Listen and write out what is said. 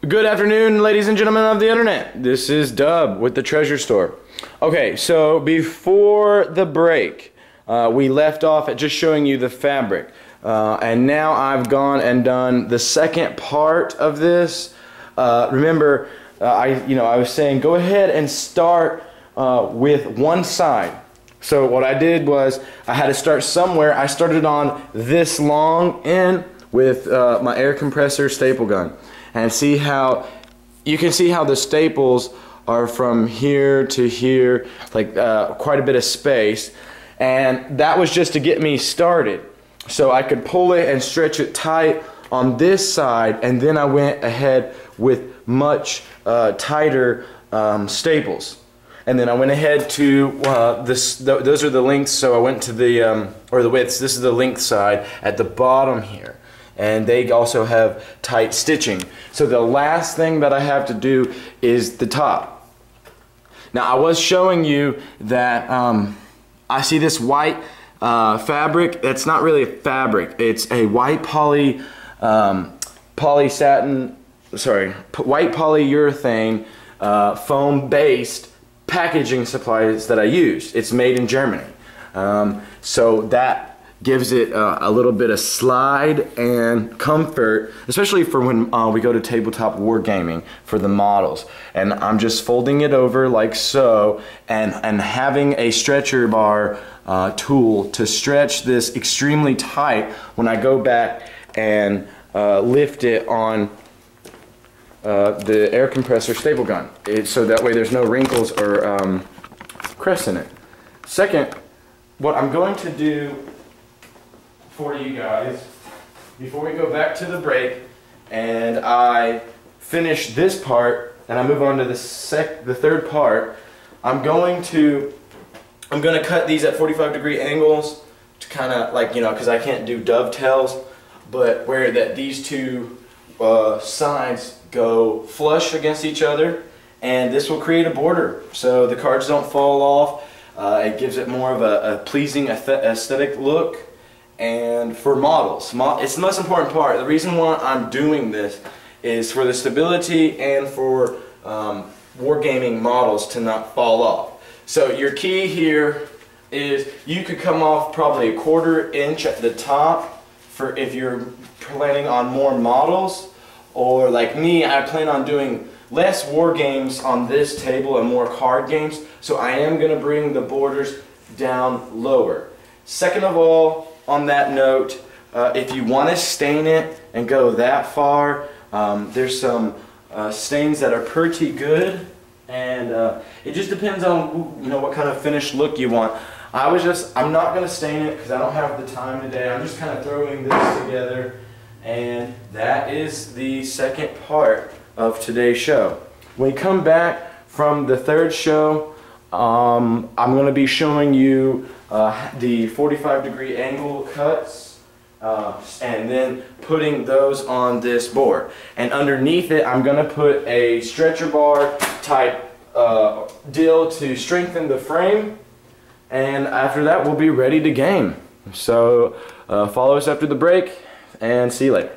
Good afternoon, ladies and gentlemen of the internet. This is Dub with the Treasure Store. Okay, so before the break, we left off at just showing you the fabric. And now I've gone and done the second part of this. Remember, I was saying go ahead and start with one side. So what I did was I had to start somewhere. I started on this long end with my air compressor staple gun. And see how you can see how the staples are from here to here, like quite a bit of space. And that was just to get me started. So I could pull it and stretch it tight on this side, and then I went ahead with much tighter staples. And then I went ahead to those are the lengths, so I went to the or the widths. This is the length side at the bottom here. And they also have tight stitching. So the last thing that I have to do is the top. Now I was showing you that I see this white fabric. That's not really a fabric. It's a white white polyurethane foam based packaging supplies that I use. It's made in Germany. So that gives it a little bit of slide and comfort, especially for when we go to tabletop wargaming for the models. And I'm just folding it over like so, and having a stretcher bar tool to stretch this extremely tight when I go back and lift it on the air compressor staple gun. So that way there's no wrinkles or crests in it. Second, what I'm going to do for you guys before we go back to the break and I finish this part and I move on to the third part, I'm going to cut these at 45-degree angles to kind of, like, because I can't do dovetails, but where these two sides go flush against each other, and this will create a border so the cards don't fall off. It gives it more of a pleasing aesthetic look. And for models, it's the most important part. The reason why I'm doing this is for the stability and for wargaming models to not fall off. So your key here is you could come off probably a 1/4 inch at the top for if you're planning on more models, or like me, I plan on doing less war games on this table and more card games, so I am going to bring the borders down lower. Second of all, on that note, if you want to stain it and go that far, there's some stains that are pretty good, and it just depends on what kind of finished look you want. I'm not going to stain it because I don't have the time today. I'm just kind of throwing this together, and that is the second part of today's show. When we come back from the third show, I'm going to be showing you the 45-degree angle cuts and then putting those on this board. And underneath it, I'm going to put a stretcher bar type deal to strengthen the frame. And after that, we'll be ready to game. So follow us after the break, and see you later.